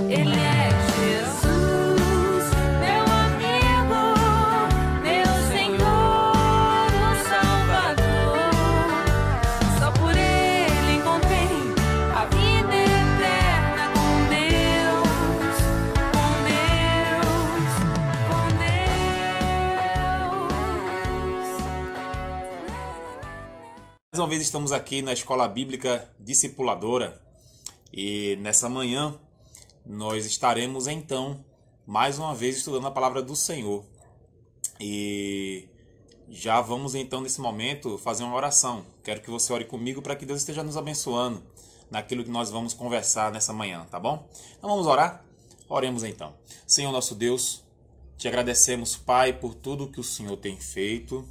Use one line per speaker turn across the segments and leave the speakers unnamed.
Ele é Jesus, meu amigo, meu Senhor, o Salvador. Só por Ele encontrei a vida eterna com Deus, com Deus, com Deus.
Mais uma vez estamos aqui na Escola Bíblica Discipuladora e nessa manhã nós estaremos então mais uma vez estudando a palavra do Senhor. E já vamos então nesse momento fazer uma oração. Quero que você ore comigo para que Deus esteja nos abençoando naquilo que nós vamos conversar nessa manhã, tá bom? Então vamos orar? Oremos então. Senhor nosso Deus, te agradecemos, Pai, por tudo que o Senhor tem feito,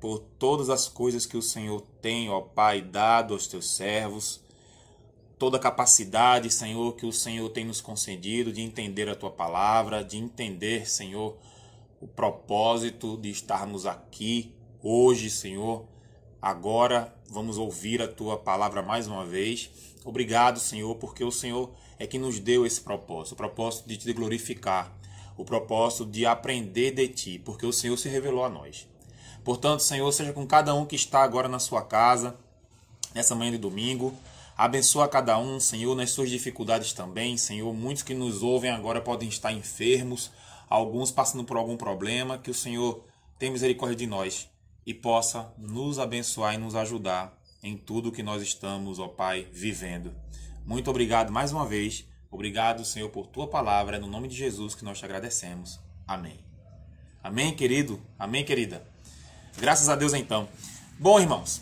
por todas as coisas que o Senhor tem, ó Pai, dado aos teus servos, toda a capacidade, Senhor, que o Senhor tem nos concedido de entender a tua palavra, de entender, Senhor, o propósito de estarmos aqui hoje, Senhor. Agora vamos ouvir a tua palavra mais uma vez. Obrigado, Senhor, porque o Senhor é que nos deu esse propósito, o propósito de te glorificar, o propósito de aprender de ti, porque o Senhor se revelou a nós. Portanto, Senhor, seja com cada um que está agora na sua casa, nessa manhã de domingo. Abençoa cada um, Senhor, nas suas dificuldades também. Senhor, muitos que nos ouvem agora podem estar enfermos, alguns passando por algum problema. Que o Senhor tenha misericórdia de nós e possa nos abençoar e nos ajudar em tudo que nós estamos, ó Pai, vivendo. Muito obrigado mais uma vez. Obrigado, Senhor, por tua palavra. É no nome de Jesus que nós te agradecemos. Amém. Amém, querido? Amém, querida? Graças a Deus, então. Bom, irmãos,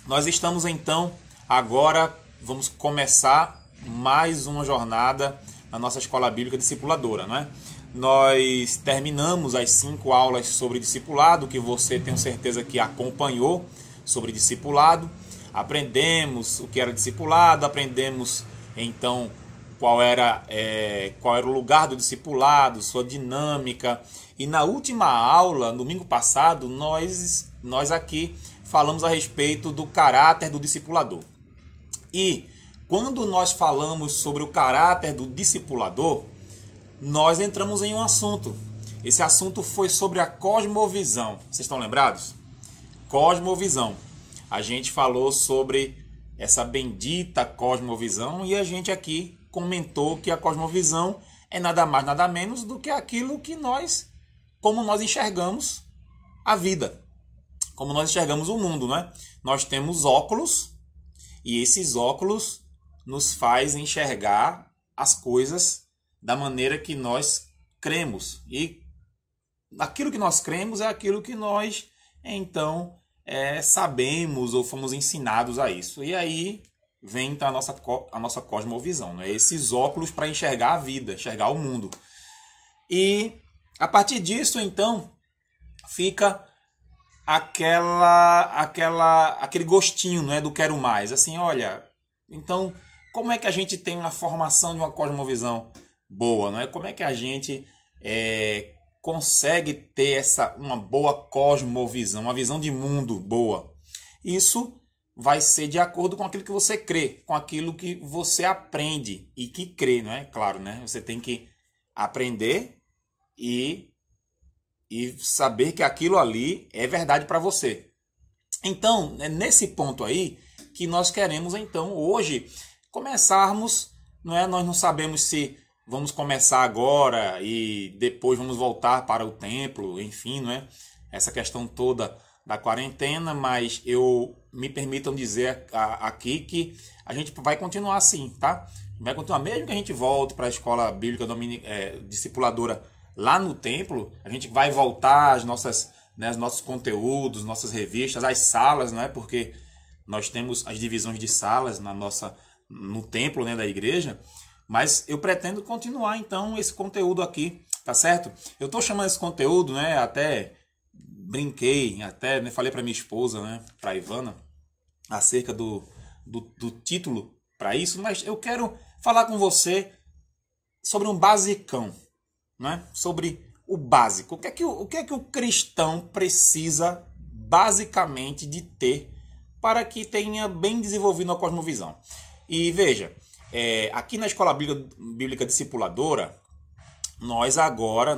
nós estamos, então, agora vamos começar mais uma jornada na nossa Escola Bíblica Discipuladora, não é? Nós terminamos as 5 aulas sobre discipulado, que você, tenho certeza, que acompanhou sobre discipulado. Aprendemos o que era discipulado, aprendemos, então, qual era o lugar do discipulado, sua dinâmica. E na última aula, no domingo passado, nós aqui falamos a respeito do caráter do discipulador. E quando nós falamos sobre o caráter do discipulador, nós entramos em um assunto. Esse assunto foi sobre a cosmovisão. Vocês estão lembrados? Cosmovisão. A gente falou sobre essa bendita cosmovisão e a gente aqui comentou que a cosmovisão é nada mais, nada menos do que aquilo que como nós enxergamos a vida, como nós enxergamos o mundo, né? Nós temos óculos e esses óculos nos faz enxergar as coisas da maneira que nós cremos. E aquilo que nós cremos é aquilo que nós, então, sabemos ou fomos ensinados a isso. E aí vem então, a nossa cosmovisão, né? Esses óculos para enxergar a vida, enxergar o mundo. E a partir disso, então, fica aquele gostinho, né, do quero mais. Assim, olha, então, como é que a gente tem uma formação de uma cosmovisão boa, não é? Como é que a gente consegue ter uma boa cosmovisão, uma visão de mundo boa? Isso vai ser de acordo com aquilo que você crê, com aquilo que você aprende e que crê, não é? Claro, né? Você tem que aprender e saber que aquilo ali é verdade para você. Então, é nesse ponto aí que nós queremos, então, hoje, começarmos, não é? Nós não sabemos se vamos começar agora e depois vamos voltar para o templo, enfim, não é? Essa questão toda da quarentena, mas me permitam dizer aqui que a gente vai continuar assim, tá? Vai continuar, mesmo que a gente volte para a Escola Bíblica Discipuladora lá no templo, a gente vai voltar às nossos conteúdos, nossas revistas, as salas, não é? Porque nós temos as divisões de salas no templo, né, da igreja, mas eu pretendo continuar então esse conteúdo aqui, tá certo? Eu estou chamando esse conteúdo, né, até brinquei, até falei para minha esposa, né, para Ivana, acerca do título para isso, mas eu quero falar com você sobre um basicão, né? Sobre o básico. O que é que o cristão precisa basicamente de ter para que tenha bem desenvolvido a cosmovisão? E veja, Aqui na Escola Bíblica Discipuladora, nós agora,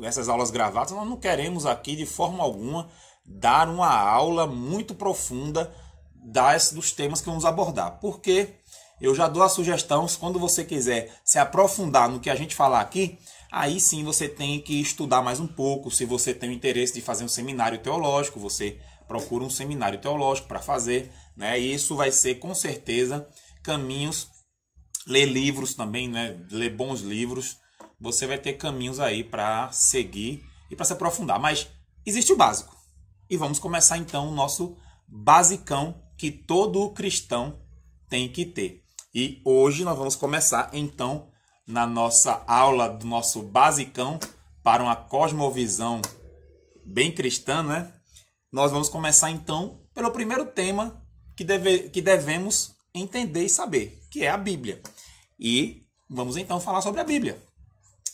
essas aulas gravadas, nós não queremos aqui de forma alguma dar uma aula muito profunda dos temas que vamos abordar. Porque eu já dou a sugestão, quando você quiser se aprofundar no que a gente falar aqui, aí sim você tem que estudar mais um pouco. Se você tem o interesse de fazer um seminário teológico, você procura um seminário teológico para fazer, né? E isso vai ser com certeza caminhos, ler livros também, né? Ler bons livros, você vai ter caminhos aí para seguir e para se aprofundar. Mas existe o básico. E vamos começar então o nosso basicão que todo cristão tem que ter. E hoje nós vamos começar então na nossa aula do nosso basicão para uma cosmovisão bem cristã, né? Nós vamos começar então pelo primeiro tema que devemos entender e saber, que é a Bíblia. E vamos então falar sobre a Bíblia.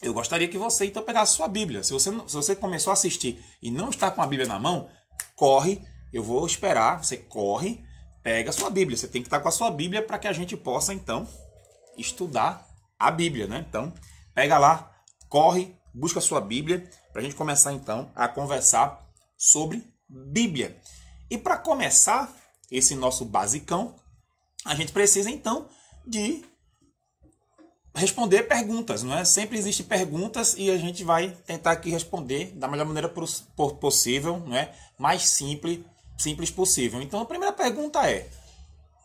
Eu gostaria que você então pegasse sua Bíblia. Se você começou a assistir e não está com a Bíblia na mão, corre, eu vou esperar, você corre, pega a sua Bíblia. Você tem que estar com a sua Bíblia para que a gente possa então estudar a Bíblia, né? Então, pega lá, corre, busca a sua Bíblia para a gente começar então a conversar sobre Bíblia. E para começar esse nosso basicão, a gente precisa então de responder perguntas, não é? Sempre existem perguntas e a gente vai tentar aqui responder da melhor maneira possível, não é? Mais simples possível. Então a primeira pergunta é: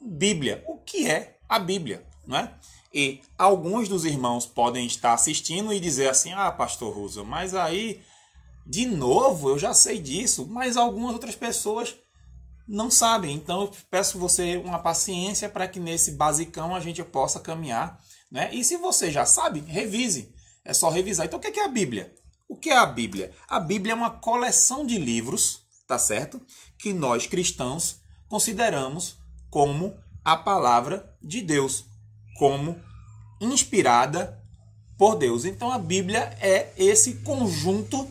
Bíblia, o que é a Bíblia, não é? E alguns dos irmãos podem estar assistindo e dizer assim: ah, pastor Russo, mas aí de novo eu já sei disso, mas algumas outras pessoas não sabem. Então eu peço você uma paciência para que nesse basicão a gente possa caminhar, né? E se você já sabe, revise. É só revisar. Então o que é a Bíblia? O que é a Bíblia? A Bíblia é uma coleção de livros, tá certo? Que nós cristãos consideramos como a palavra de Deus, como inspirada por Deus. Então a Bíblia é esse conjunto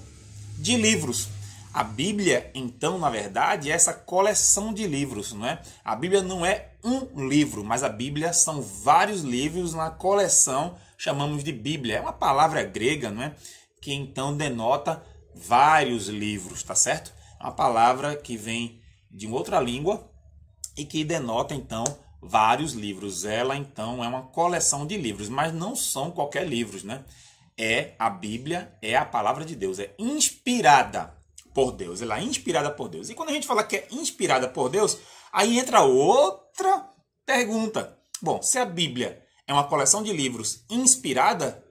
de livros. A Bíblia, então, na verdade, é essa coleção de livros, não é? A Bíblia não é um livro, mas a Bíblia são vários livros na coleção, chamamos de Bíblia. É uma palavra grega, não é? Que então denota vários livros, tá certo? É uma palavra que vem de outra língua e que denota, então, vários livros. Ela, então, é uma coleção de livros, mas não são qualquer livros, né? A Bíblia é a palavra de Deus, é inspirada por Deus, ela é inspirada por Deus. E quando a gente fala que é inspirada por Deus, aí entra outra pergunta. Bom, se a Bíblia é uma coleção de livros inspirada,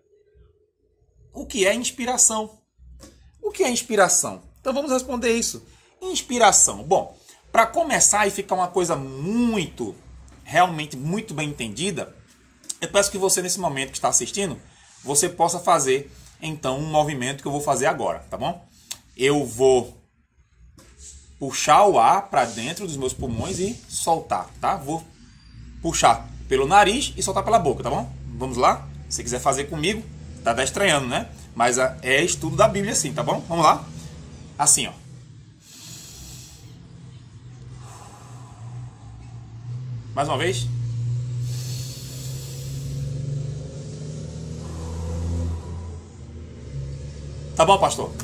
o que é inspiração? O que é inspiração? Então vamos responder isso. Inspiração. Bom, para começar e ficar uma coisa realmente muito bem entendida, eu peço que você, nesse momento que está assistindo, você possa fazer, então, um movimento que eu vou fazer agora, tá bom? Eu vou puxar o ar para dentro dos meus pulmões e soltar, tá? Vou puxar pelo nariz e soltar pela boca, tá bom? Vamos lá? Se quiser fazer comigo, tá até estranhando, né? Mas é estudo da Bíblia assim, tá bom? Vamos lá? Assim, ó. Mais uma vez. Tá bom, pastor?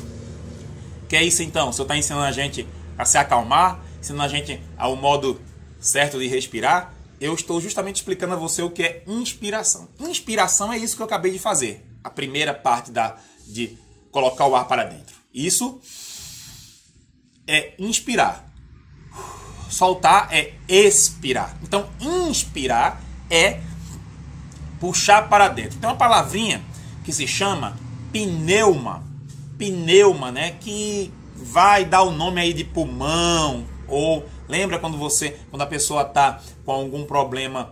Que é isso então? O senhor está ensinando a gente a se acalmar, ensinando a gente ao modo certo de respirar. Eu estou justamente explicando a você o que é inspiração. Inspiração é isso que eu acabei de fazer. A primeira parte de colocar o ar para dentro. Isso é inspirar. Soltar é expirar. Então, inspirar é puxar para dentro. Tem uma palavrinha que se chama pneuma. Pneuma, né? Que vai dar o nome aí de pulmão. Ou lembra quando a pessoa está com algum problema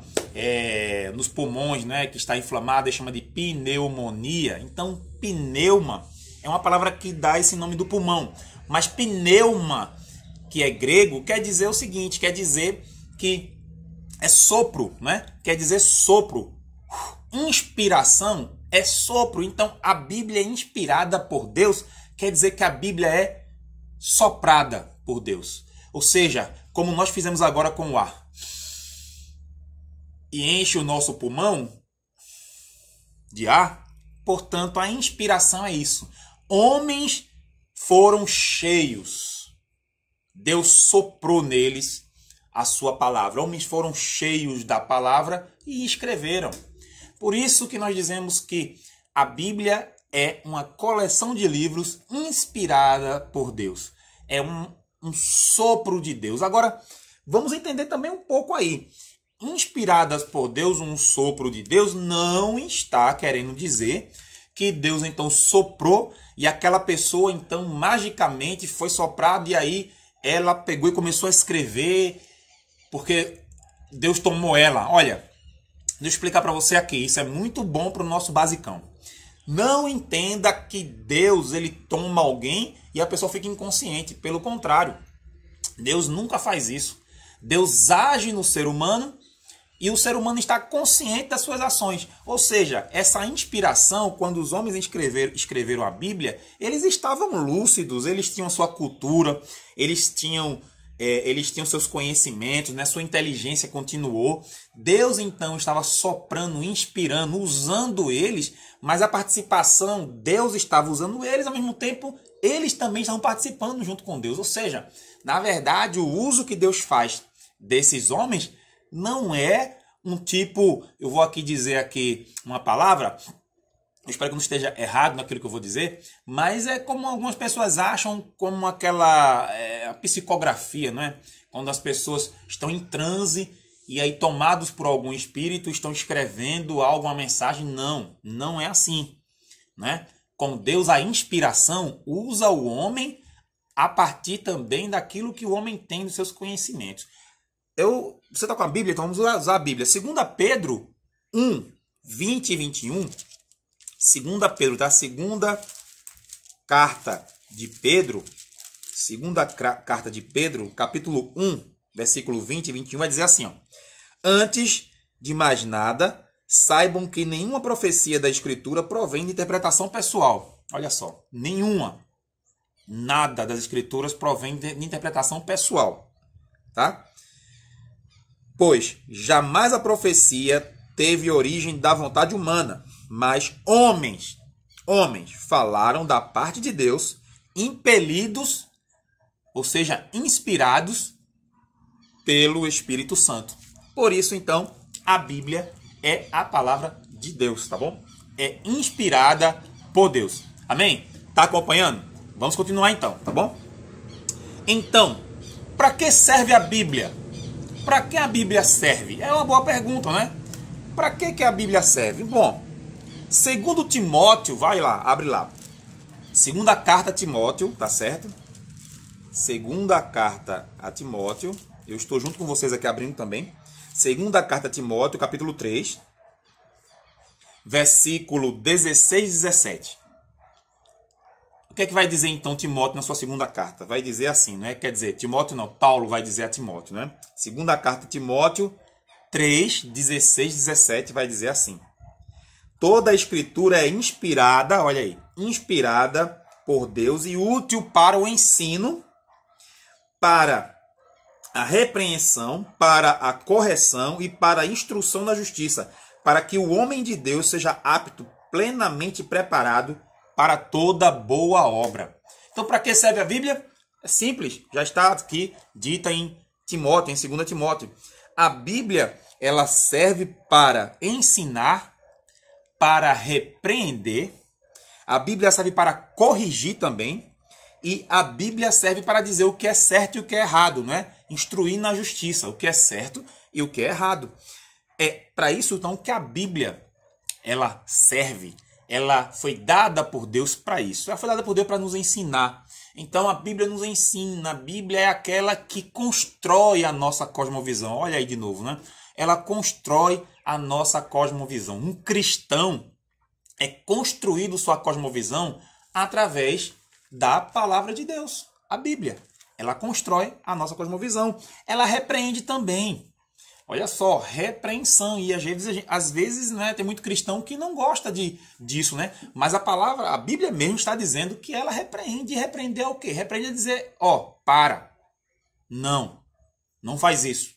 nos pulmões, né? Que está inflamada e chama de pneumonia. Então, pneuma é uma palavra que dá esse nome do pulmão. Mas pneuma, que é grego, quer dizer o seguinte, quer dizer que é sopro, né? Quer dizer sopro. Inspiração é sopro. Então, a Bíblia é inspirada por Deus, quer dizer que a Bíblia é soprada por Deus. Ou seja, como nós fizemos agora com o ar. e enche o nosso pulmão de ar. Portanto, a inspiração é isso. Homens foram cheios. Deus soprou neles a sua palavra. Homens foram cheios da palavra e escreveram. Por isso que nós dizemos que a Bíblia é uma coleção de livros inspirada por Deus. É um sopro de Deus. Agora, vamos entender também um pouco aí. Inspiradas por Deus, um sopro de Deus, não está querendo dizer que Deus então soprou e aquela pessoa então magicamente foi soprada e aí ela pegou e começou a escrever porque Deus tomou ela. Olha, deixa eu explicar para você aqui, isso é muito bom para o nosso basicão. Não entenda que Deus ele toma alguém e a pessoa fica inconsciente. Pelo contrário, Deus nunca faz isso. Deus age no ser humano e o ser humano está consciente das suas ações. Ou seja, essa inspiração, quando os homens escreveram a Bíblia, eles estavam lúcidos, eles tinham sua cultura, eles tinham seus conhecimentos, né? Sua inteligência continuou. Deus então estava soprando, inspirando, usando eles, mas a participação, Deus estava usando eles, ao mesmo tempo eles também estavam participando junto com Deus. Ou seja, na verdade, o uso que Deus faz desses homens não é um tipo, eu vou aqui dizer aqui uma palavra, eu espero que não esteja errado naquilo que eu vou dizer, mas é como algumas pessoas acham, como aquela psicografia, não é? Quando as pessoas estão em transe e aí tomados por algum espírito estão escrevendo algo, uma mensagem. Não, não é assim, né? Com Deus, a inspiração usa o homem a partir também daquilo que o homem tem dos seus conhecimentos. Você está com a Bíblia? Então vamos usar a Bíblia. 2 Pedro 1, 20 e 21. 2 Pedro, tá? Segunda carta de Pedro, capítulo 1, versículo 20 e 21, vai dizer assim, ó. Antes de mais nada, saibam que nenhuma profecia da Escritura provém de interpretação pessoal. Olha só, nenhuma. Nada das Escrituras provém de interpretação pessoal, tá? Pois jamais a profecia teve origem da vontade humana, mas homens falaram da parte de Deus, impelidos, ou seja, inspirados pelo Espírito Santo. Por isso, então, a Bíblia é a palavra de Deus, tá bom? É inspirada por Deus. Amém? Tá acompanhando? Vamos continuar então, tá bom? Então, para que serve a Bíblia? Para que a Bíblia serve? É uma boa pergunta, né? Para que a Bíblia serve? Bom, segundo Timóteo, vai lá, abre lá. Segunda carta a Timóteo, tá certo? Segunda carta a Timóteo. Eu estou junto com vocês aqui abrindo também. Segunda carta a Timóteo, capítulo 3, versículo 16 e 17. O que é que vai dizer então Timóteo na sua segunda carta? Vai dizer assim, né? Quer dizer, Timóteo não, Paulo vai dizer a Timóteo, né? Segunda carta a Timóteo 3, 16 e 17 vai dizer assim. Toda a escritura é inspirada, olha aí, inspirada por Deus e útil para o ensino, para a repreensão, para a correção e para a instrução na justiça, para que o homem de Deus seja apto, plenamente preparado para toda boa obra. Então, para que serve a Bíblia? É simples, já está aqui dita em Timóteo, em 2 Timóteo. A Bíblia, ela serve para ensinar, para repreender, a Bíblia serve para corrigir também, e a Bíblia serve para dizer o que é certo e o que é errado, não é? Instruir na justiça, o que é certo e o que é errado. É para isso, então, que a Bíblia, ela serve. Ela foi dada por Deus para isso. Ela foi dada por Deus para nos ensinar. Então, a Bíblia nos ensina. A Bíblia é aquela que constrói a nossa cosmovisão. Olha aí de novo, né? Ela constrói a nossa cosmovisão. Um cristão é construído sua cosmovisão através da palavra de Deus, a Bíblia. Ela constrói a nossa cosmovisão. Ela repreende também. Olha só, repreensão. E às vezes, né, tem muito cristão que não gosta disso, né? Mas a Bíblia mesmo está dizendo que ela repreende. E repreender é o quê? Repreende é dizer, para. Não faz isso.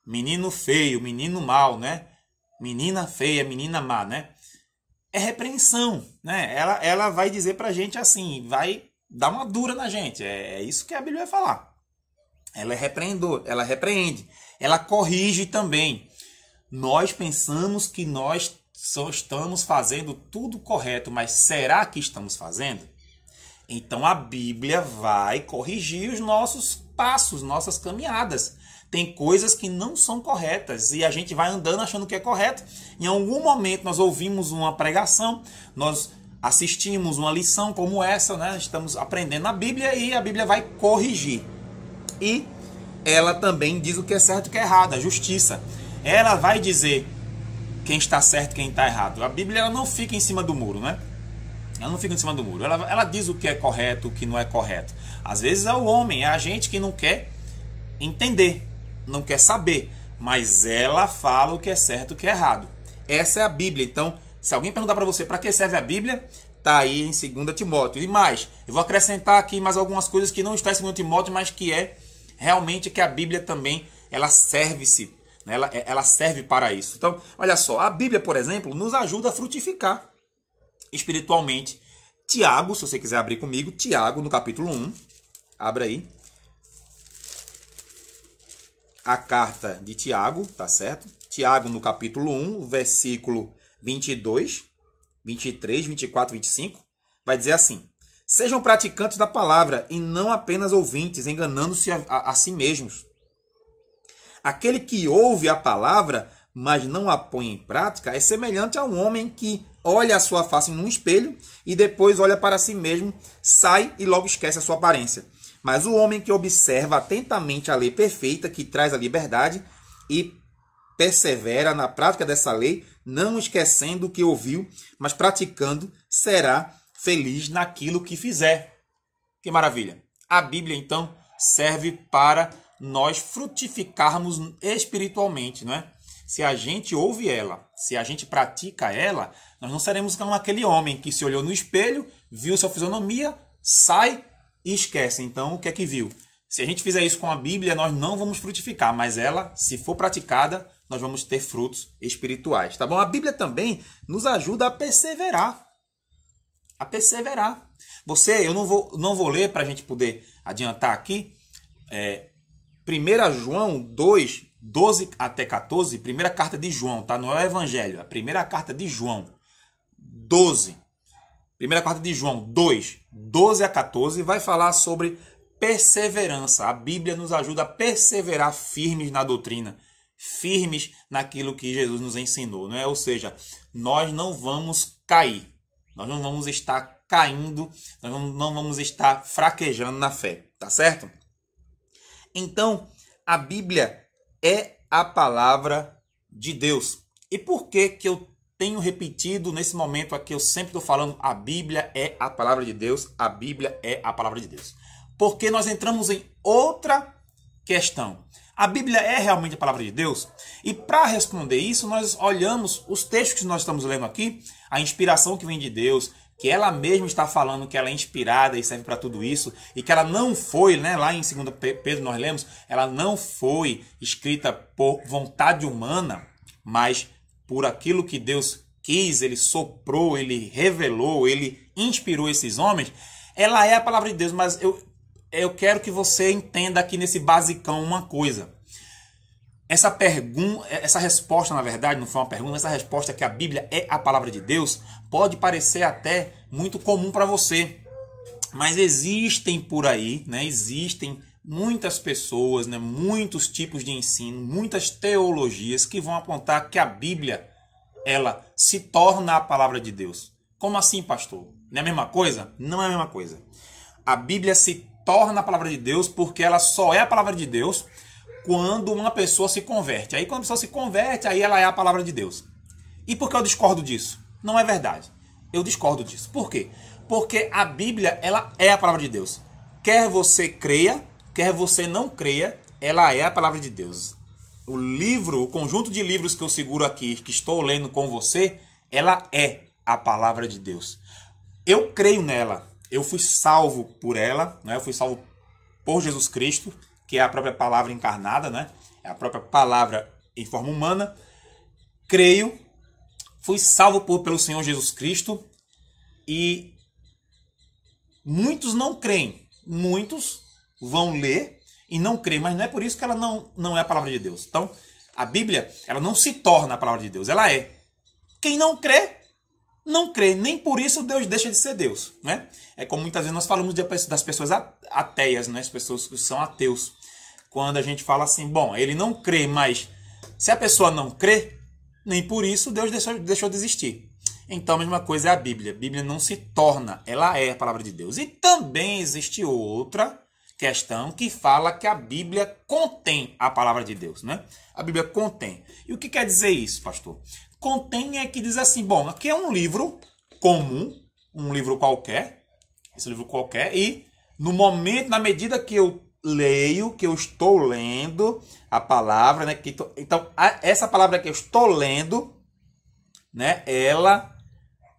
menino feio, menino mau, né? Menina feia, menina má, né? É repreensão, né? Ela vai dizer pra gente assim, vai dar uma dura na gente. É isso que a Bíblia vai falar. Ela é repreendedora, ela repreende, ela corrige também. Nós pensamos que nós só estamos fazendo tudo correto, mas será que estamos fazendo? Então a Bíblia vai corrigir os nossos passos, nossas caminhadas. Tem coisas que não são corretas e a gente vai andando achando que é correto. Em algum momento nós ouvimos uma pregação, nós assistimos uma lição como essa, né? Estamos aprendendo a Bíblia e a Bíblia vai corrigir. E ela também diz o que é certo e o que é errado, a justiça. Ela vai dizer quem está certo e quem está errado. A Bíblia ela não fica em cima do muro, né? Ela não fica em cima do muro. Ela diz o que é correto, o que não é correto. Às vezes é o homem, é a gente que não quer entender, não quer saber. Mas ela fala o que é certo e o que é errado. Essa é a Bíblia. Então, se alguém perguntar para você para que serve a Bíblia, está aí em 2 Timóteo. E mais, eu vou acrescentar aqui mais algumas coisas que não estão em 2 Timóteo, mas que é realmente que a Bíblia também, ela serve-se. Ela serve para isso. Então, olha só, a Bíblia, por exemplo, nos ajuda a frutificar espiritualmente. Tiago, se você quiser abrir comigo, Tiago no capítulo 1, abra aí. A carta de Tiago, tá certo? Tiago no capítulo 1, versículo 22, 23, 24, 25, vai dizer assim: sejam praticantes da palavra e não apenas ouvintes, enganando-se a si mesmos. Aquele que ouve a palavra, mas não a põe em prática, é semelhante a um homem que olha a sua face num espelho e depois olha para si mesmo, sai e logo esquece a sua aparência. Mas o homem que observa atentamente a lei perfeita, que traz a liberdade, e persevera na prática dessa lei, não esquecendo o que ouviu, mas praticando, será feliz naquilo que fizer. Que maravilha! A Bíblia, então, serve para nós frutificarmos espiritualmente, não é? Se a gente ouve ela, se a gente pratica ela, nós não seremos como aquele homem que se olhou no espelho, viu sua fisionomia, sai e esquece. Então, o que é que viu? Se a gente fizer isso com a Bíblia, nós não vamos frutificar, mas ela, se for praticada, nós vamos ter frutos espirituais, tá bom? A Bíblia também nos ajuda a perseverar. A perseverar. Eu não vou ler para a gente poder adiantar aqui. 1 João 2, 12 até 14, primeira carta de João, tá? Não é o Evangelho, a primeira carta de João, 12. Primeira carta de João 2, 12 a 14, vai falar sobre perseverança. A Bíblia nos ajuda a perseverar firmes na doutrina, firmes naquilo que Jesus nos ensinou, não é? Ou seja, nós não vamos cair, nós não vamos estar caindo, nós não vamos estar fraquejando na fé, tá certo? Então, a Bíblia é a palavra de Deus. E por que eu tenho repetido nesse momento aqui, eu sempre estou falando, a Bíblia é a palavra de Deus, a Bíblia é a palavra de Deus? Porque nós entramos em outra questão. A Bíblia é realmente a palavra de Deus? E para responder isso, nós olhamos os textos que nós estamos lendo aqui, a inspiração que vem de Deus, que ela mesma está falando que ela é inspirada e serve para tudo isso, e que ela não foi, né, lá em 2 Pedro nós lemos, ela não foi escrita por vontade humana, mas por aquilo que Deus quis, ele soprou, ele revelou, ele inspirou esses homens. Ela é a palavra de Deus, mas eu quero que você entenda aqui nesse basicão uma coisa. Essa resposta, na verdade, não foi uma pergunta, essa resposta que a Bíblia é a palavra de Deus, pode parecer até muito comum para você. Mas existem por aí, né? Existem muitas pessoas, né? Muitos tipos de ensino, muitas teologias que vão apontar que a Bíblia, ela se torna a palavra de Deus. Como assim, pastor? Não é a mesma coisa? Não é a mesma coisa. A Bíblia se torna a palavra de Deus porque ela só é a palavra de Deus quando uma pessoa se converte. Aí quando a pessoa se converte, aí ela é a palavra de Deus. E por que eu discordo disso? Não é verdade. Eu discordo disso. Por quê? Porque a Bíblia, ela é a palavra de Deus. Quer você creia, quer você não creia, ela é a palavra de Deus. O conjunto de livros que eu seguro aqui, que estou lendo com você, ela é a palavra de Deus. Eu creio nela. Eu fui salvo por ela, né? Eu fui salvo por Jesus Cristo, que é a própria palavra encarnada, né? é a própria palavra em forma humana. Creio, fui salvo pelo Senhor Jesus Cristo e muitos não creem. Muitos vão ler e não creem, mas não é por isso que ela não é a palavra de Deus. Então, a Bíblia, ela não se torna a palavra de Deus, ela é. Quem não crê, não crê. Nem por isso Deus deixa de ser Deus, né? É como muitas vezes nós falamos das pessoas ateias, né? As pessoas que são ateus. Quando a gente fala assim, bom, ele não crê, mas se a pessoa não crê, nem por isso Deus deixou de existir. Então a mesma coisa é a Bíblia. A Bíblia não se torna, ela é a palavra de Deus. E também existe outra questão que fala que a Bíblia contém a palavra de Deus, né? A Bíblia contém. E o que quer dizer isso, pastor? Contém é que diz assim, bom, aqui é um livro comum, um livro qualquer, esse livro qualquer, e no momento, na medida que eu leio, que eu estou lendo a palavra, né? Então, essa palavra que eu estou lendo, né?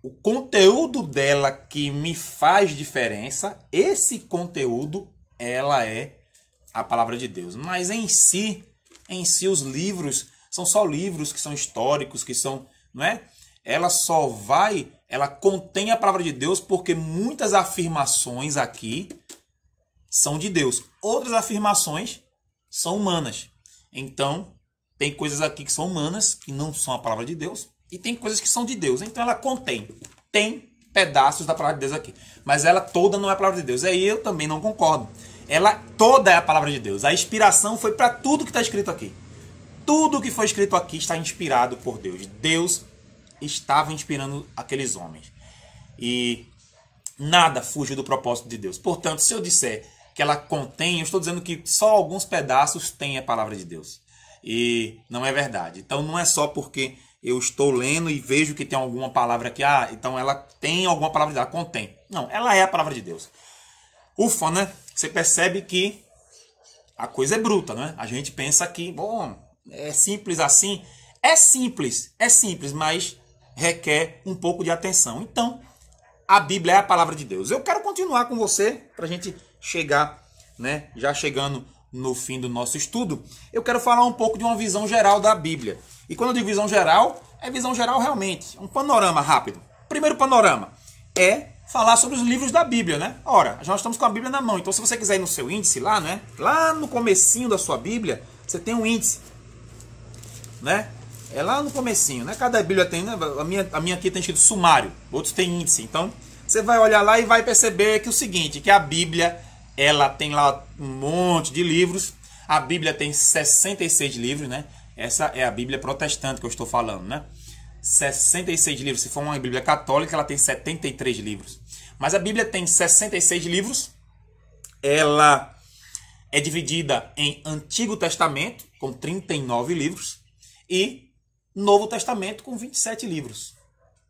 O conteúdo dela que me faz diferença, esse conteúdo, ela é a palavra de Deus. Mas em si os livros são só livros que são históricos, que são, não é? Ela contém a palavra de Deus porque muitas afirmações aqui são de Deus. Outras afirmações são humanas. Então, tem coisas aqui que são humanas, que não são a palavra de Deus, e tem coisas que são de Deus. Então, ela tem pedaços da palavra de Deus aqui. Mas ela toda não é a palavra de Deus. Aí eu também não concordo. Ela toda é a palavra de Deus. A inspiração foi para tudo que está escrito aqui. Tudo que foi escrito aqui está inspirado por Deus. Deus estava inspirando aqueles homens. E nada fuge do propósito de Deus. Portanto, se eu disser que ela contém, eu estou dizendo que só alguns pedaços têm a palavra de Deus. E não é verdade. Então não é só porque eu estou lendo e vejo que tem alguma palavra aqui, então ela tem alguma palavra de Deus, ela contém. Não, ela é a palavra de Deus. Ufa, né? Você percebe que a coisa é bruta, né? A gente pensa que, bom, é simples assim. É simples, mas requer um pouco de atenção. Então, a Bíblia é a palavra de Deus. Eu quero continuar com você para a gente chegar, né? Já chegando no fim do nosso estudo, eu quero falar um pouco de uma visão geral da Bíblia. E quando eu digo visão geral, é visão geral realmente. Um panorama rápido. Primeiro panorama é falar sobre os livros da Bíblia, né? Ora, nós estamos com a Bíblia na mão. Então, se você quiser ir no seu índice lá, né? Lá no comecinho da sua Bíblia, você tem um índice, né? É lá no comecinho, né? Cada Bíblia tem, né? A minha aqui tem escrito sumário, outros tem índice. Então, você vai olhar lá e vai perceber que o seguinte, que a Bíblia, ela tem lá um monte de livros. A Bíblia tem 66 livros, né? Essa é a Bíblia protestante que eu estou falando, né? 66 livros. Se for uma Bíblia católica, ela tem 73 livros. Mas a Bíblia tem 66 livros. Ela é dividida em Antigo Testamento, com 39 livros, e Novo Testamento, com 27 livros.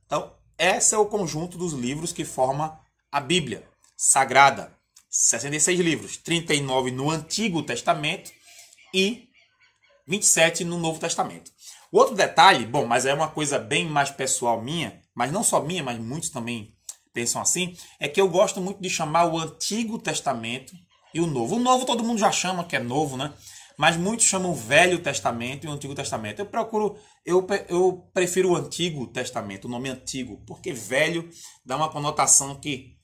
Então, esse é o conjunto dos livros que forma a Bíblia Sagrada. 66 livros, 39 no Antigo Testamento e 27 no Novo Testamento. O outro detalhe, bom, mas é uma coisa bem mais pessoal minha, mas não só minha, mas muitos também pensam assim, é que eu gosto muito de chamar o Antigo Testamento e o Novo. O Novo todo mundo já chama que é novo, né? Mas muitos chamam o Velho Testamento e o Antigo Testamento. Eu prefiro o Antigo Testamento, o nome antigo, porque velho dá uma conotação que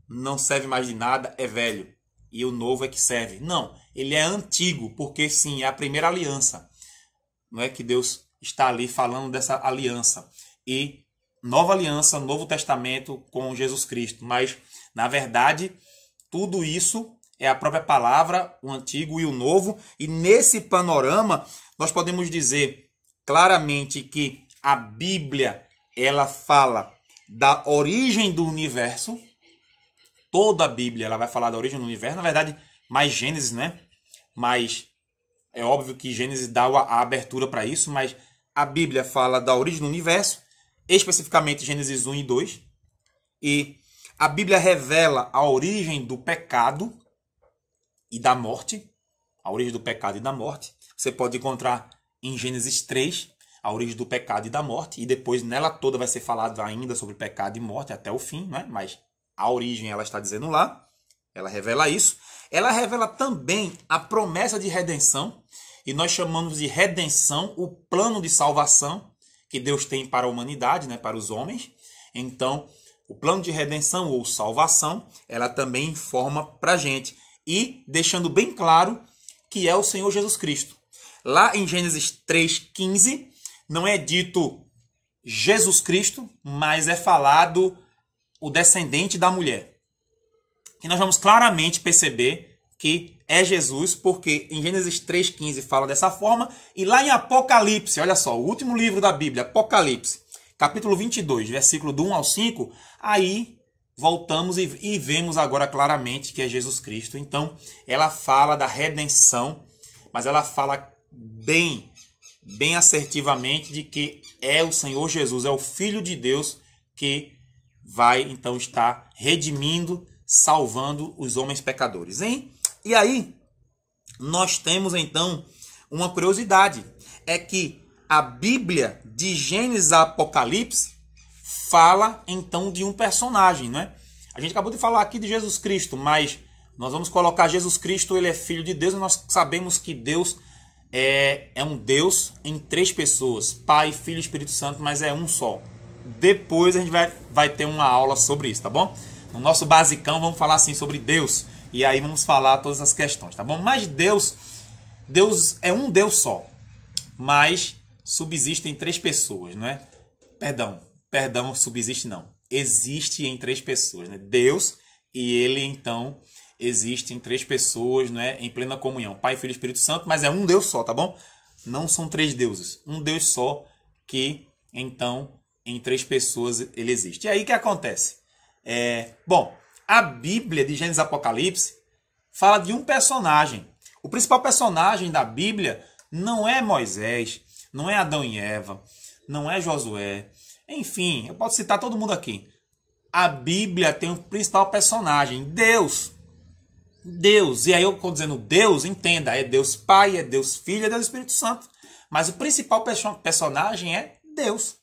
não serve mais de nada, é velho. E o novo é que serve. Não, ele é antigo, porque sim, é a primeira aliança. Não é que Deus está ali falando dessa aliança. E nova aliança, Novo Testamento com Jesus Cristo. Mas, na verdade, tudo isso é a própria palavra, o antigo e o novo. E nesse panorama, nós podemos dizer claramente que a Bíblia, ela fala da origem do universo. Toda a Bíblia ela vai falar da origem do universo. Na verdade, mais Gênesis, né? Mas é óbvio que Gênesis dá a abertura para isso. Mas a Bíblia fala da origem do universo, especificamente Gênesis 1 e 2. E a Bíblia revela a origem do pecado e da morte. A origem do pecado e da morte. Você pode encontrar em Gênesis 3 a origem do pecado e da morte. E depois nela toda vai ser falado ainda sobre pecado e morte até o fim, né? Mas a origem ela está dizendo lá, ela revela isso. Ela revela também a promessa de redenção. e nós chamamos de redenção, o plano de salvação que Deus tem para a humanidade, né, para os homens. Então, o plano de redenção ou salvação, ela também informa para a gente. E deixando bem claro que é o Senhor Jesus Cristo. Lá em Gênesis 3,15, não é dito Jesus Cristo, mas é falado o descendente da mulher. E nós vamos claramente perceber que é Jesus, porque em Gênesis 3,15 fala dessa forma, e lá em Apocalipse, olha só, o último livro da Bíblia, Apocalipse, capítulo 22, versículo do 1 ao 5, aí voltamos e vemos agora claramente que é Jesus Cristo. Então, ela fala da redenção, mas ela fala bem assertivamente de que é o Senhor Jesus, é o Filho de Deus que vai então estar redimindo, salvando os homens pecadores, hein? E aí, nós temos então uma curiosidade, é que a Bíblia de Gênesis a Apocalipse fala então de um personagem, né? A gente acabou de falar aqui de Jesus Cristo, mas nós vamos colocar Jesus Cristo, ele é Filho de Deus, e nós sabemos que Deus é um Deus em 3 pessoas, Pai, Filho e Espírito Santo, mas é um só. Depois a gente vai ter uma aula sobre isso, tá bom? No nosso basicão vamos falar assim sobre Deus, e aí vamos falar todas as questões, tá bom? Mas Deus é um Deus só, mas subsistem 3 pessoas, não é? Perdão, subsiste não. Existe em 3 pessoas, né? Deus, e ele então existe em 3 pessoas, né? Em plena comunhão. Pai, Filho e Espírito Santo, mas é um Deus só, tá bom? Não são 3 deuses. Um Deus só que então em 3 pessoas ele existe. E aí o que acontece? Bom, a Bíblia de Gênesis e Apocalipse fala de um personagem. O principal personagem da Bíblia não é Moisés, não é Adão e Eva, não é Josué. Enfim, eu posso citar todo mundo aqui. A Bíblia tem um principal personagem, Deus. Deus. E aí eu estou dizendo Deus, entenda, é Deus Pai, é Deus Filho, é Deus Espírito Santo. Mas o principal personagem é Deus.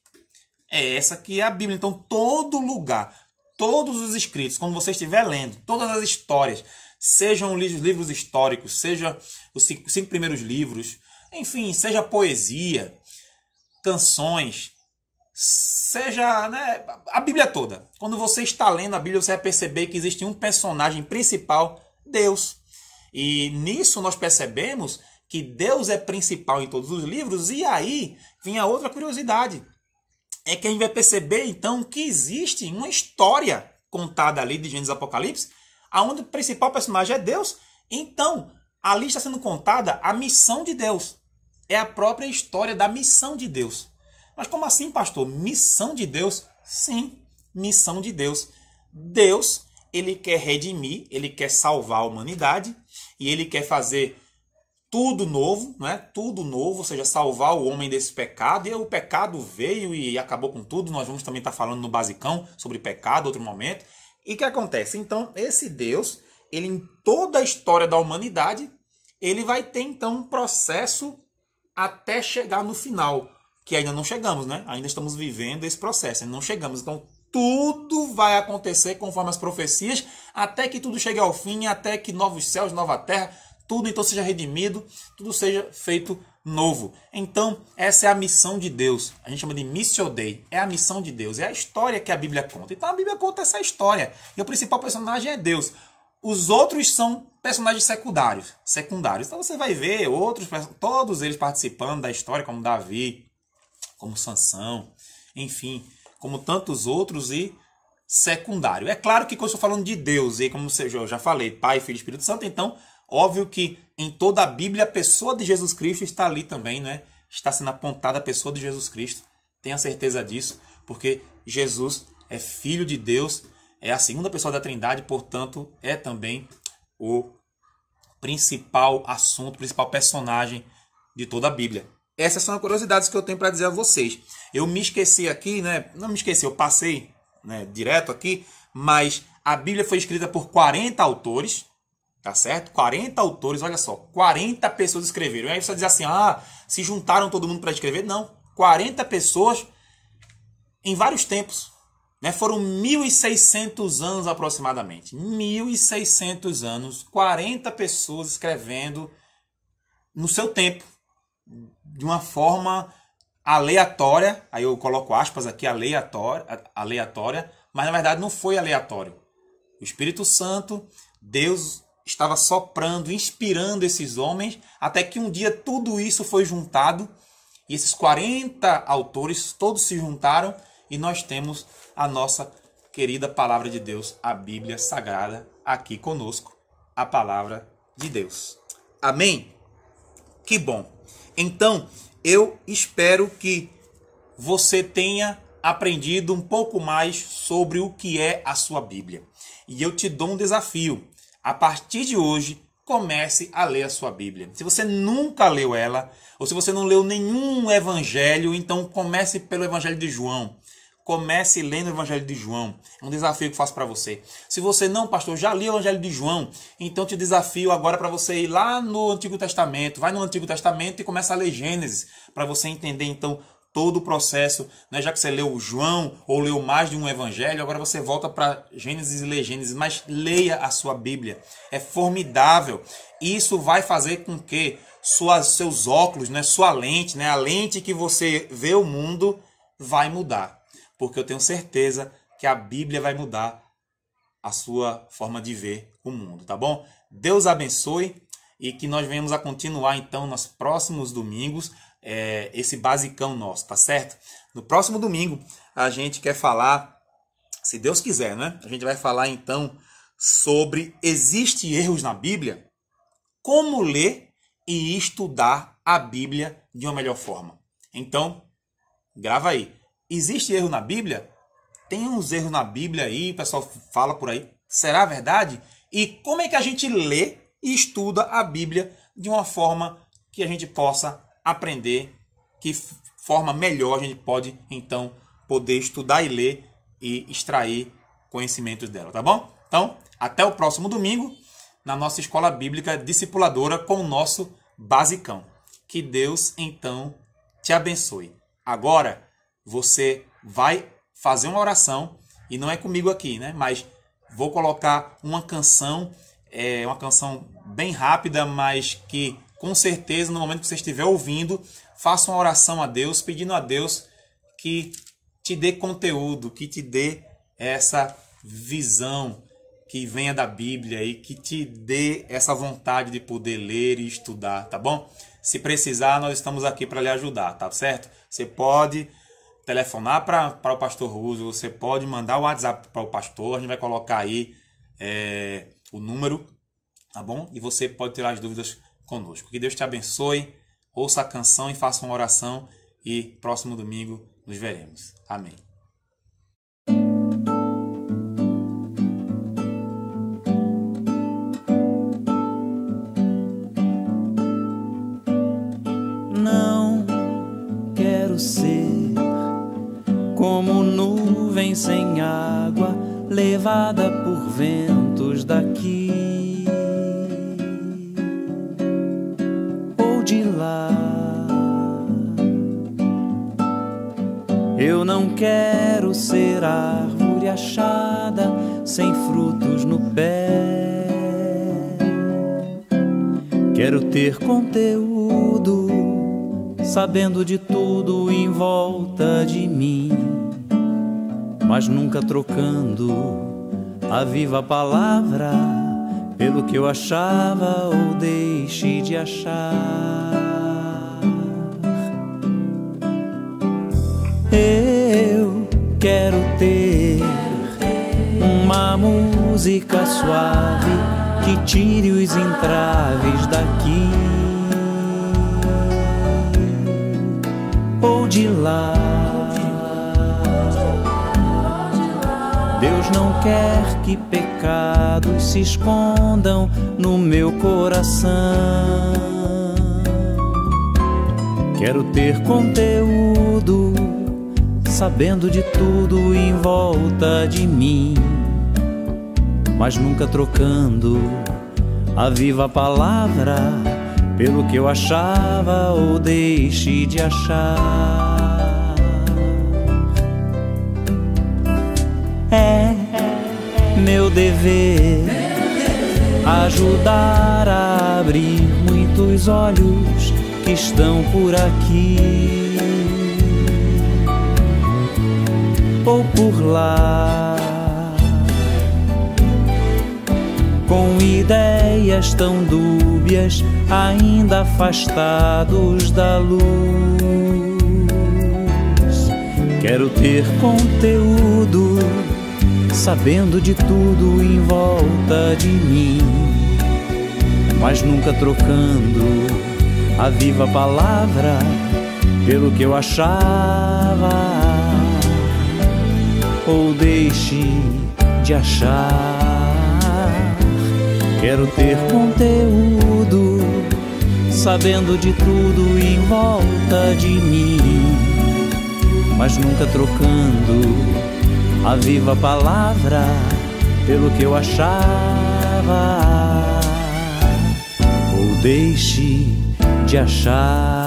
É essa que é a Bíblia. Então, todo lugar, todos os escritos, quando você estiver lendo, todas as histórias, sejam livros históricos, seja os 5 primeiros livros, enfim, seja poesia, canções, seja, né, a Bíblia toda. Quando você está lendo a Bíblia, você vai perceber que existe um personagem principal, Deus. E nisso nós percebemos que Deus é principal em todos os livros. E aí vinha outra curiosidade. É que a gente vai perceber então que existe uma história contada ali de Gênesis e Apocalipse, onde o principal personagem é Deus. Então, ali está sendo contada a missão de Deus. É a própria história da missão de Deus. Mas como assim, pastor? Missão de Deus? Sim, missão de Deus. Deus, ele quer redimir, ele quer salvar a humanidade e ele quer fazer tudo novo, não é? Tudo novo, ou seja, salvar o homem desse pecado. E o pecado veio e acabou com tudo. Nós vamos também estar falando no basicão sobre pecado, outro momento. E o que acontece? Então, esse Deus, ele em toda a história da humanidade, ele vai ter então um processo até chegar no final, que ainda não chegamos, né? Ainda estamos vivendo esse processo, ainda não chegamos. Então, tudo vai acontecer conforme as profecias, até que tudo chegue ao fim, até que novos céus, nova terra, tudo então seja redimido, tudo seja feito novo. Então, essa é a missão de Deus. A gente chama de Missio Dei. É a missão de Deus, é a história que a Bíblia conta. Então, a Bíblia conta essa história. E o principal personagem é Deus. Os outros são personagens secundários. Então, você vai ver outros, todos eles participando da história, como Davi, como Sansão, enfim, como tantos outros e secundário. É claro que quando eu estou falando de Deus, e como eu já falei, Pai, Filho e Espírito Santo, então, óbvio que em toda a Bíblia a pessoa de Jesus Cristo está ali também, né? Está sendo apontada a pessoa de Jesus Cristo. Tenha certeza disso, porque Jesus é Filho de Deus, é a segunda pessoa da Trindade, portanto, é também o principal assunto, o principal personagem de toda a Bíblia. Essas são as curiosidades que eu tenho para dizer a vocês. Eu me esqueci aqui, né? Não me esqueci, eu passei, né, direto aqui, mas a Bíblia foi escrita por 40 autores, tá certo? 40 autores, olha só, 40 pessoas escreveram. E aí você diz assim, se juntaram todo mundo para escrever? Não, 40 pessoas em vários tempos, né? Foram 1.600 anos aproximadamente. 1.600 anos, 40 pessoas escrevendo no seu tempo. de uma forma aleatória, aí eu coloco aspas aqui, aleatória, mas na verdade não foi aleatório. O Espírito Santo, Deus estava soprando, inspirando esses homens, até que um dia tudo isso foi juntado, e esses 40 autores todos se juntaram, e nós temos a nossa querida palavra de Deus, a Bíblia Sagrada, aqui conosco, a palavra de Deus. Amém? Que bom! Então, eu espero que você tenha aprendido um pouco mais sobre o que é a sua Bíblia. E eu te dou um desafio. A partir de hoje, comece a ler a sua Bíblia. Se você nunca leu ela, ou se você não leu nenhum evangelho, então comece pelo Evangelho de João. Comece lendo o Evangelho de João. É um desafio que eu faço para você. Se você não, pastor, já li o Evangelho de João, então te desafio agora para você ir lá no Antigo Testamento. Vai no Antigo Testamento e começa a ler Gênesis, para você entender então todo o processo. Né? Já que você leu João ou leu mais de um Evangelho, agora você volta para Gênesis e lê Gênesis. Mas leia a sua Bíblia. É formidável. Isso vai fazer com que seus óculos, né, sua lente, né, a lente que você vê o mundo, vai mudar. Porque eu tenho certeza que a Bíblia vai mudar a sua forma de ver o mundo, tá bom? Deus abençoe e que nós venhamos a continuar, então, nos próximos domingos, esse basicão nosso, tá certo? No próximo domingo, a gente quer falar, se Deus quiser, né? A gente vai falar, então, sobre existem erros na Bíblia? Como ler e estudar a Bíblia de uma melhor forma. Então, grava aí. Existe erro na Bíblia? Tem uns erros na Bíblia aí, o pessoal fala por aí. Será verdade? E como é que a gente lê e estuda a Bíblia de uma forma que a gente possa aprender? Que forma melhor a gente pode, então, poder estudar e ler e extrair conhecimentos dela, tá bom? Então, até o próximo domingo, na nossa Escola Bíblica Discipuladora com o nosso basicão. Que Deus, então, te abençoe. Agora, você vai fazer uma oração, e não é comigo aqui, né? Mas vou colocar uma canção bem rápida, mas que com certeza no momento que você estiver ouvindo, faça uma oração a Deus, pedindo a Deus que te dê conteúdo, que te dê essa visão que venha da Bíblia e que te dê essa vontade de poder ler e estudar, tá bom? Se precisar, nós estamos aqui para lhe ajudar, tá certo? Você pode telefonar para o pastor Russo, você pode mandar o WhatsApp para o pastor, a gente vai colocar aí o número, tá bom? E você pode tirar as dúvidas conosco. Que Deus te abençoe, ouça a canção e faça uma oração, e próximo domingo nos veremos. Amém.
Não quero ser como nuvem sem água, levada por ventos daqui ou de lá. Eu não quero ser árvore achada, sem frutos no pé. Quero ter conteúdo, sabendo de tudo em volta de mim, mas nunca trocando a viva palavra pelo que eu achava ou deixe de achar. Eu quero ter uma música suave que tire os entraves daqui ou de lá. Deus não quer que pecados se escondam no meu coração. Quero ter conteúdo, sabendo de tudo em volta de mim, mas nunca trocando a viva palavra pelo que eu achava ou deixe de achar. É meu dever ajudar a abrir muitos olhos que estão por aqui ou por lá, com ideias tão dúbias, ainda afastados da luz. Quero ter conteúdo, sabendo de tudo em volta de mim, mas nunca trocando a viva palavra pelo que eu achava, ou deixe de achar. Quero ter conteúdo, sabendo de tudo em volta de mim, mas nunca trocando a viva palavra pelo que eu achava, ou deixe de achar.